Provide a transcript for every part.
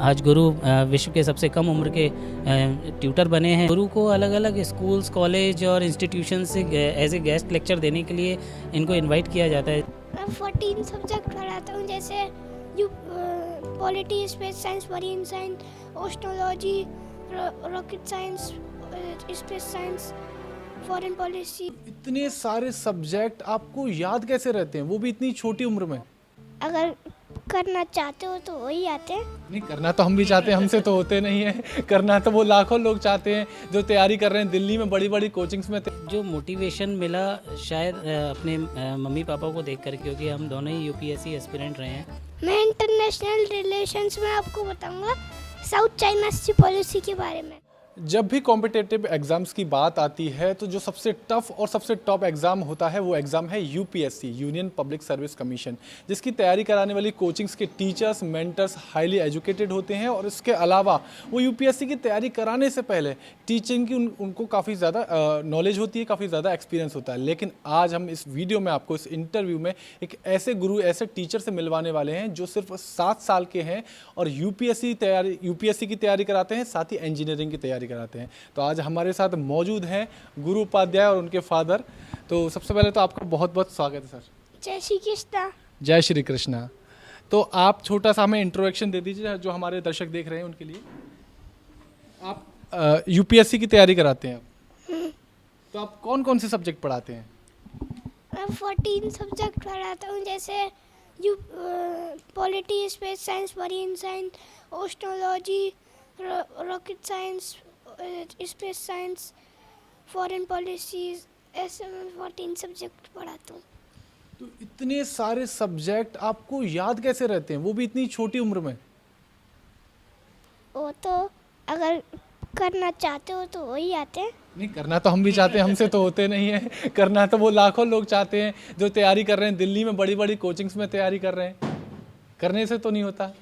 आज गुरु विश्व के सबसे कम उम्र के ट्यूटर बने हैं। गुरु को अलग अलग स्कूल्स, कॉलेज और इंस्टीट्यूशन से एज ए गेस्ट लेक्चर देने के लिए इनको इनवाइट किया जाता है। मैं 14 सब्जेक्ट पढ़ाता हूँ, जैसे polity, space science, marine science, oceanology, rocket science, space science, foreign policy. इतने सारे सब्जेक्ट आपको याद कैसे रहते हैं, वो भी इतनी छोटी उम्र में? अगर करना चाहते हो तो वही आते हैं। नहीं, करना तो हम भी चाहते हैं, हमसे तो होते नहीं है। करना तो वो लाखों लोग चाहते हैं जो तैयारी कर रहे हैं दिल्ली में बड़ी बड़ी कोचिंग्स में। जो मोटिवेशन मिला शायद अपने मम्मी पापा को देख कर, क्योंकि हम दोनों ही यूपीएससी एस्पिरेंट रहे हैं। मैं इंटरनेशनल रिलेशंस में आपको बताऊंगा साउथ चाइना सी पॉलिसी के बारे में। जब भी कॉम्पिटिटिव एग्ज़ाम्स की बात आती है तो जो सबसे टफ और सबसे टॉप एग्ज़ाम होता है वो एग्ज़ाम है UPSC, union public service commission, जिसकी तैयारी कराने वाली कोचिंग्स के टीचर्स, मेंटर्स हाईली एजुकेटेड होते हैं। और इसके अलावा वो यूपीएससी की तैयारी कराने से पहले टीचिंग की उनको काफ़ी ज़्यादा नॉलेज होती है, काफ़ी ज़्यादा एक्सपीरियंस होता है। लेकिन आज हम इस वीडियो में आपको, इस इंटरव्यू में एक ऐसे गुरु, ऐसे टीचर से मिलवाने वाले हैं जो सिर्फ 7 साल के हैं और यूपीएससी की तैयारी कराते हैं, साथ ही इंजीनियरिंग की तैयारी कराते हैं। तो आज हमारे साथ मौजूद हैं गुरु उपाध्याय और उनके फादर। तो सबसे पहले तो आपका बहुत बहुत स्वागत है सर। जय श्री कृष्णा। जय श्री कृष्णा। तो आप छोटा सा हमें इंट्रोडक्शन दे दीजिए जो हमारे दर्शक देख रहे हैं उनके लिए। आप यूपीएससी की तैयारी कराते हैं, तो आप कौन कौन से सब्जेक्ट पढ़ाते हैं? मैं 14 सब्जेक्ट पढ़ाता हूँ, जैसे polity, space science, marine science, oceanology, rocket science, space science, foreign policies, ऐसे मैं 14 सब्जेक्ट पढ़ाता हूँ। तो इतने सारे सब्जेक्ट आपको याद कैसे रहते हैं, वो भी इतनी छोटी उम्र में? वो तो अगर करना चाहते हो तो वही आते हैं। नहीं, करना तो हम भी चाहते हैं, हमसे तो होते नहीं है। करना तो वो लाखों लोग चाहते हैं जो तैयारी कर रहे हैं दिल्ली में बड़ी बड़ी कोचिंग्स में तैयारी कर रहे हैं। करने से तो नहीं होता।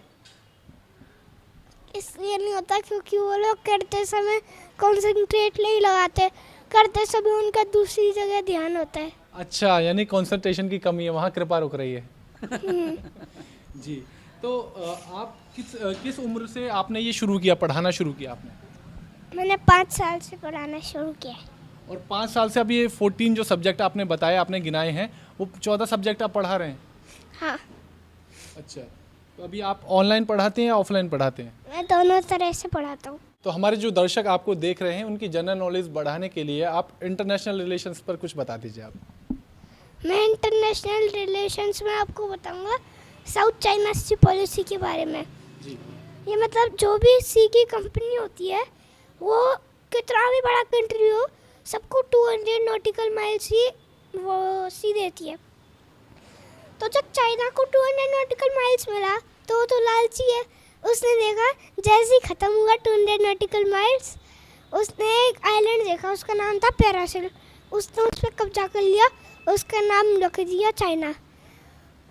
इसलिए नहीं होता क्योंकि वो लोग करते समय कंसंट्रेट नहीं लगाते, करते समय उनका दूसरी जगह ध्यान होता है। अच्छा, यानी कंसंट्रेशन की कमी है, वहाँ कृपा रुक रही है। जी। तो आप किस उम्र से आपने ये शुरू किया, पढ़ाना शुरू किया आपने? मैंने 5 साल से पढ़ाना शुरू किया। और 5 साल से अब ये 14 जो सब्जेक्ट आपने बताए, आपने गिनाए हैं, वो 14 सब्जेक्ट आप पढ़ा रहे हैं? हाँ। अच्छा, तो अभी आप ऑनलाइन पढ़ाते हैं या ऑफलाइन पढ़ाते हैं? मैं दोनों तरह से पढ़ाता हूँ। तो हमारे जो दर्शक आपको देख रहे हैं उनकी जनरल नॉलेज बढ़ाने के लिए आप इंटरनेशनल रिलेशंस पर कुछ बता दीजिए आप। मैं इंटरनेशनल रिलेशंस में आपको बताऊंगा साउथ चाइना सी पॉलिसी के बारे में। जी। ये मतलब जो भी सी की कंपनी होती है, वो कितना भी बड़ा कंट्री हो, सबको 200 नॉटिकल माइल्स ही वो सी देती है। तो जब चाइना को 200 नॉटिकल माइल्स मिला तो वो तो लालची है। उसने देखा जैसे ही ख़त्म हुआ 200 नॉटिकल माइल्स, उसने एक आइलैंड देखा, उसका नाम था पैरासिल। उसने उस पर कब्जा कर लिया, उसका नाम रख दिया चाइना,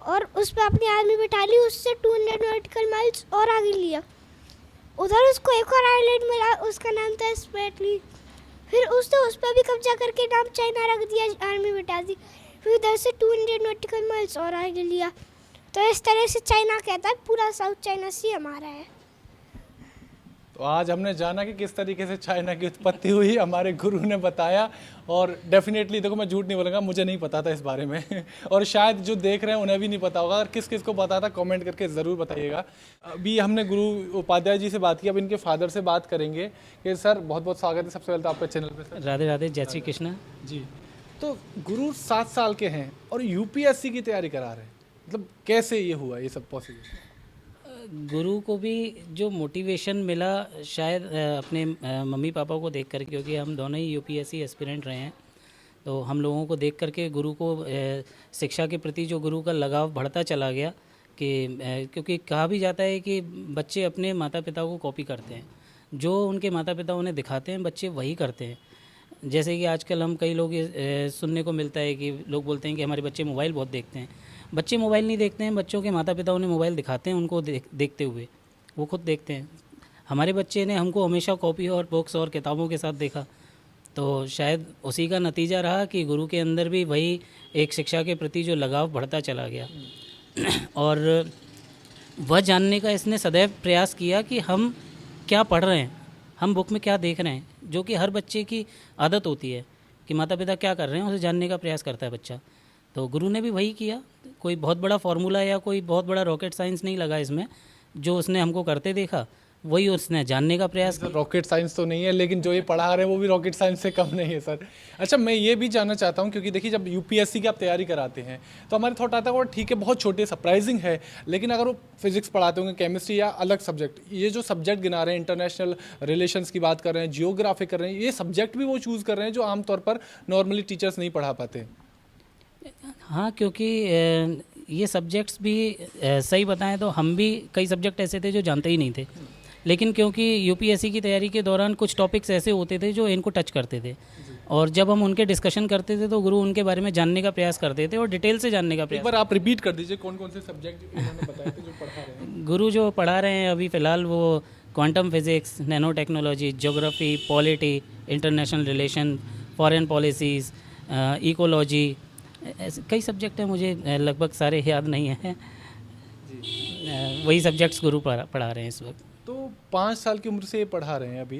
और उस पर अपनी आर्मी बिठा ली। उससे 200 नॉटिकल माइल्स और आगे लिया। उधर उसको एक और आइलैंड मिला, उसका नाम था स्पेटली। फिर उसने उस पर भी कब्जा करके नाम चाइना रख दिया, आर्मी बिठा दी। फिर उधर से 200 नॉटिकल माइल्स और आगे लिया। तो इस तरह से चाइना कहता है पूरा साउथ चाइना सी हमारा है। तो आज हमने जाना कि किस तरीके से चाइना की उत्पत्ति हुई, हमारे गुरु ने बताया। और डेफिनेटली देखो, मैं झूठ नहीं बोलूँगा, मुझे नहीं पता था इस बारे में। और शायद जो देख रहे हैं उन्हें भी नहीं पता होगा। अगर किस किस को पता था कमेंट करके ज़रूर बताइएगा। अभी हमने गुरु उपाध्याय जी से बात की, अब इनके फादर से बात करेंगे। कि सर, बहुत बहुत स्वागत है सबसे पहले तो आपका चैनल पर सर। राधे राधे, जय श्री कृष्णा। जी। तो गुरु 7 साल के हैं और यूपीएससी की तैयारी करा रहे हैं, मतलब कैसे ये हुआ, ये सब पॉसिबल? गुरु को भी जो मोटिवेशन मिला शायद अपने मम्मी पापा को देख कर, क्योंकि हम दोनों ही यूपीएससी एस्पिरेंट रहे हैं। तो हम लोगों को देख करके गुरु को शिक्षा के प्रति जो गुरु का लगाव बढ़ता चला गया। कि क्योंकि कहा भी जाता है कि बच्चे अपने माता पिता को कॉपी करते हैं, जो उनके माता पिता उन्हें दिखाते हैं बच्चे वही करते हैं। जैसे कि आजकल हम कई लोग सुनने को मिलता है कि लोग बोलते हैं कि हमारे बच्चे मोबाइल बहुत देखते हैं। बच्चे मोबाइल नहीं देखते हैं, बच्चों के माता पिता उन्हें मोबाइल दिखाते हैं उनको देखते हुए, वो खुद देखते हैं। हमारे बच्चे ने हमको हमेशा कॉपी और बुक्स और किताबों के साथ देखा, तो शायद उसी का नतीजा रहा कि गुरु के अंदर भी वही एक शिक्षा के प्रति जो लगाव बढ़ता चला गया। और वह जानने का इसने सदैव प्रयास किया कि हम क्या पढ़ रहे हैं, हम बुक में क्या देख रहे हैं, जो कि हर बच्चे की आदत होती है कि माता पिता क्या कर रहे हैं उसे जानने का प्रयास करता है बच्चा। तो गुरु ने भी वही किया। कोई बहुत बड़ा फार्मूला या कोई बहुत बड़ा रॉकेट साइंस नहीं लगा इसमें, जो उसने हमको करते देखा वही उसने जानने का प्रयास किया। रॉकेट साइंस तो नहीं है, लेकिन जो ये पढ़ा रहे हैं वो भी रॉकेट साइंस से कम नहीं है सर। अच्छा, मैं ये भी जानना चाहता हूँ, क्योंकि देखिए जब यूपीएससी की आप तैयारी कराते हैं तो हमारे थॉट आता है वो ठीक है, बहुत छोटे सरप्राइजिंग है, लेकिन अगर वो फिजिक्स पढ़ाते होंगे, केमिस्ट्री या अलग सब्जेक्ट, ये जो सब्जेक्ट गिना रहे हैं, इंटरनेशनल रिलेशंस की बात कर रहे हैं, जियोग्राफी कर रहे हैं, ये सब्जेक्ट भी वो चूज़ कर रहे हैं जो आमतौर पर नॉर्मली टीचर्स नहीं पढ़ा पाते। हाँ, क्योंकि ये सब्जेक्ट्स भी सही बताएं तो हम भी कई सब्जेक्ट ऐसे थे जो जानते ही नहीं थे, लेकिन क्योंकि यूपीएससी की तैयारी के दौरान कुछ टॉपिक्स ऐसे होते थे जो इनको टच करते थे, और जब हम उनके डिस्कशन करते थे तो गुरु उनके बारे में जानने का प्रयास करते थे और डिटेल से जानने का एक प्रयास। बार आप रिपीट कर दीजिए कौन कौन से सब्जेक्ट इन्होंने बताए थे जो पढ़ा रहे हैं। गुरु जो पढ़ा रहे हैं अभी फ़िलहाल वो quantum physics, nano technology, geography, polity, international relation, foreign policies, ecology, ऐसे कई सब्जेक्ट हैं, मुझे लगभग सारे याद नहीं हैं। वही सब्जेक्ट्स गुरु पढ़ा रहे हैं इस वक्त। तो 5 साल की उम्र से ये पढ़ा रहे हैं अभी,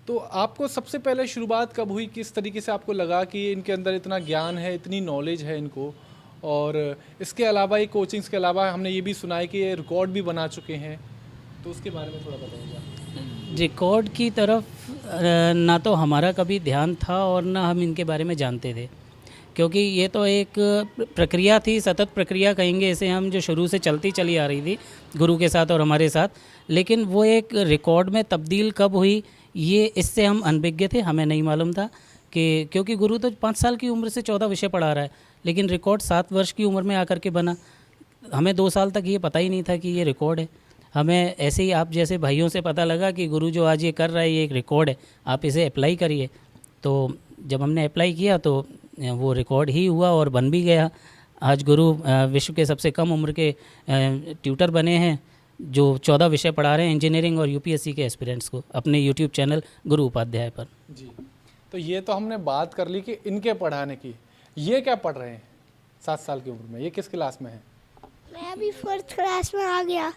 तो आपको सबसे पहले शुरुआत कब हुई, किस तरीके से आपको लगा कि इनके अंदर इतना ज्ञान है, इतनी नॉलेज है इनको? और इसके अलावा ये कोचिंग्स के अलावा हमने ये भी सुना है कि ये रिकॉर्ड भी बना चुके हैं, तो उसके बारे में थोड़ा बताइएगा। रिकॉर्ड की तरफ ना तो हमारा कभी ध्यान था और ना हम इनके बारे में जानते थे, क्योंकि ये तो एक प्रक्रिया थी, सतत प्रक्रिया कहेंगे इसे हम, जो शुरू से चलती चली आ रही थी गुरु के साथ और हमारे साथ। लेकिन वो एक रिकॉर्ड में तब्दील कब हुई ये इससे हम अनभिज्ञ थे, हमें नहीं मालूम था कि, क्योंकि गुरु तो 5 साल की उम्र से 14 विषय पढ़ा रहा है, लेकिन रिकॉर्ड 7 वर्ष की उम्र में आकर के बना। हमें 2 साल तक ये पता ही नहीं था कि ये रिकॉर्ड है। हमें ऐसे ही आप जैसे भाइयों से पता लगा कि गुरु जो आज ये कर रहा है ये एक रिकॉर्ड है, आप इसे अप्लाई करिए। तो जब हमने अप्लाई किया तो वो रिकॉर्ड ही हुआ और बन भी गया। आज गुरु विश्व के सबसे कम उम्र के ट्यूटर बने हैं जो 14 विषय पढ़ा रहे हैं इंजीनियरिंग और यूपीएससी के एस्पिरेंट्स को अपने यूट्यूब चैनल गुरु उपाध्याय पर। जी, तो ये तो हमने बात कर ली कि इनके पढ़ाने की। ये क्या पढ़ रहे हैं 7 साल की उम्र में, ये किस क्लास में है? मैं अभी 4th क्लास में आ गया।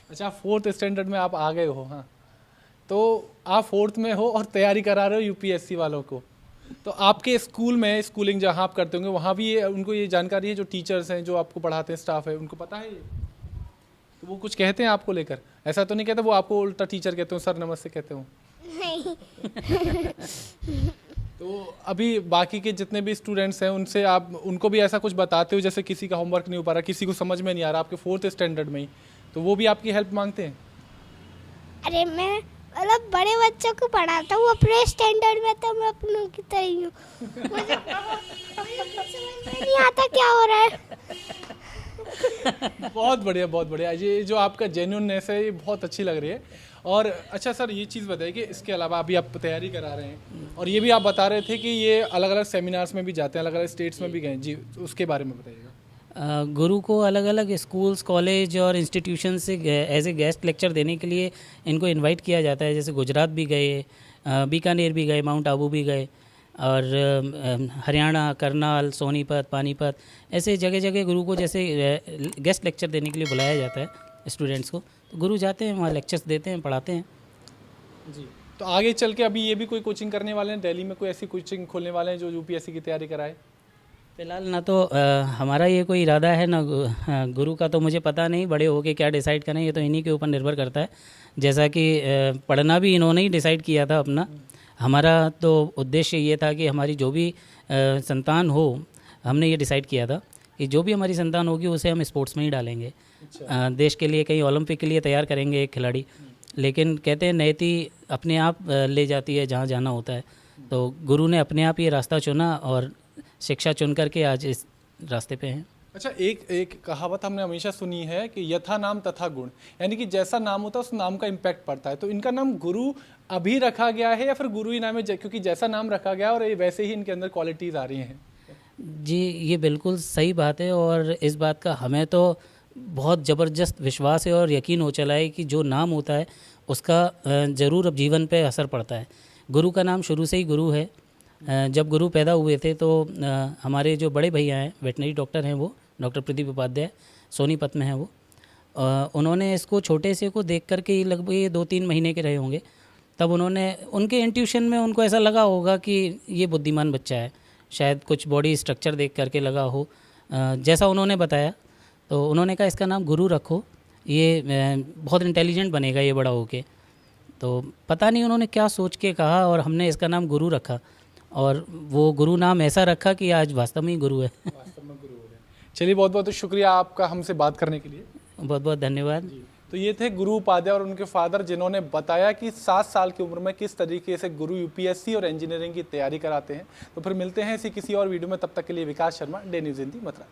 अच्छा, 4th स्टैंडर्ड में आप आ गए हो। हाँ, तो आप 4th में हो और तैयारी करा रहे हो यूपीएससी वालों को। तो आपके स्कूल में, स्कूलिंग जहाँ आप करते होंगे वहाँ भी ये उनको ये जानकारी है, जो टीचर्स हैं जो आपको पढ़ाते हैं, स्टाफ है, उनको पता है ये? तो वो कुछ कहते हैं आपको लेकर? ऐसा तो नहीं कहते वो आपको उल्टा टीचर कहते हो, सर नमस्ते कहते हो? नहीं। तो अभी बाकी के जितने भी स्टूडेंट्स हैं उनसे आप उनको भी ऐसा कुछ बताते हो, जैसे किसी का होमवर्क नहीं हो पा रहा, किसी को समझ में नहीं आ रहा आपके 4th स्टैंडर्ड में ही, तो वो भी आपकी हेल्प मांगते हैं? अरे मैं मतलब बड़े बच्चों को पढ़ाता हूँ अपने स्टैंडर्ड में, तो मैं अपनों की तरह ही हूँ। मुझे समझ में नहीं आता क्या हो रहा है। बहुत बढ़िया, बहुत बढ़िया। ये जो आपका जेन्युइननेस है ये बहुत अच्छी लग रही है। और अच्छा सर, ये चीज़ बताइए कि इसके अलावा अभी आप तैयारी करा रहे हैं और ये भी आप बता रहे थे कि ये अलग अलग सेमिनार्स में भी जाते हैं, अलग अलग स्टेट्स में भी गए जी, उसके बारे में बताइएगा। गुरु को अलग अलग स्कूल्स, कॉलेज और इंस्टीट्यूशन से एज ए गेस्ट लेक्चर देने के लिए इनको इनवाइट किया जाता है। जैसे गुजरात भी गए, बीकानेर भी गए, माउंट आबू भी गए, और हरियाणा, करनाल, सोनीपत, पानीपत, ऐसे जगह जगह गुरु को जैसे गेस्ट लेक्चर देने के लिए बुलाया जाता है स्टूडेंट्स को। तो गुरु जाते हैं वहाँ, लेक्चर्स देते हैं, पढ़ाते हैं। जी, तो आगे चल के अभी ये भी कोई कोचिंग करने वाले हैं दिल्ली में, कोई ऐसी कोचिंग खोलने वाले हैं जो यूपीएससी की तैयारी कराए? फ़िलहाल ना तो हमारा ये कोई इरादा है ना गुरु का, तो मुझे पता नहीं बड़े होके क्या डिसाइड करें, ये तो इन्हीं के ऊपर निर्भर करता है। जैसा कि पढ़ना भी इन्होंने ही डिसाइड किया था अपना। हमारा तो उद्देश्य ये था कि हमारी जो भी संतान हो, हमने ये डिसाइड किया था कि जो भी हमारी संतान होगी उसे हम स्पोर्ट्स में ही डालेंगे। देश के लिए कहीं ओलंपिक के लिए तैयार करेंगे एक खिलाड़ी। लेकिन कहते हैं नियति अपने आप ले जाती है जहाँ जाना होता है, तो गुरु ने अपने आप ये रास्ता चुना और शिक्षा चुन करके आज इस रास्ते पे हैं। अच्छा, एक कहावत हमने हमेशा सुनी है कि यथा नाम तथा गुण, यानी कि जैसा नाम होता है उस नाम का इम्पैक्ट पड़ता है। तो इनका नाम गुरु अभी रखा गया है या फिर गुरु ही नाम है क्योंकि जैसा नाम रखा गया और वैसे ही इनके अंदर क्वालिटीज़ आ रही हैं? जी, ये बिल्कुल सही बात है और इस बात का हमें तो बहुत ज़बरदस्त विश्वास है और यकीन हो चला है कि जो नाम होता है उसका ज़रूर अब जीवन पे असर पड़ता है। गुरु का नाम शुरू से ही गुरु है। जब गुरु पैदा हुए थे तो हमारे जो बड़े भैया हैं, वेटनरी डॉक्टर हैं, वो डॉक्टर प्रदीप उपाध्याय, सोनीपत में हैं वो, उन्होंने इसको छोटे से को देख करके ही लगभग ये 2-3 महीने के रहे होंगे, तब उन्होंने उनके इंट्यूशन में उनको ऐसा लगा होगा कि ये बुद्धिमान बच्चा है, शायद कुछ बॉडी स्ट्रक्चर देख करके लगा हो, जैसा उन्होंने बताया। तो उन्होंने कहा इसका नाम गुरु रखो, ये बहुत इंटेलिजेंट बनेगा ये बड़ा होके। तो पता नहीं उन्होंने क्या सोच के कहा और हमने इसका नाम गुरु रखा, और वो गुरु नाम ऐसा रखा कि आज वास्तव में ही गुरु है। चलिए, बहुत बहुत शुक्रिया आपका हमसे बात करने के लिए। बहुत बहुत धन्यवाद। तो ये थे गुरु उपाध्याय और उनके फादर, जिन्होंने बताया कि 7 साल की उम्र में किस तरीके से गुरु यूपीएससी और इंजीनियरिंग की तैयारी कराते हैं। तो फिर मिलते हैं इसी किसी और वीडियो में, तब तक के लिए विकास शर्मा, डे न्यूज़ हिंदी, मथुरा।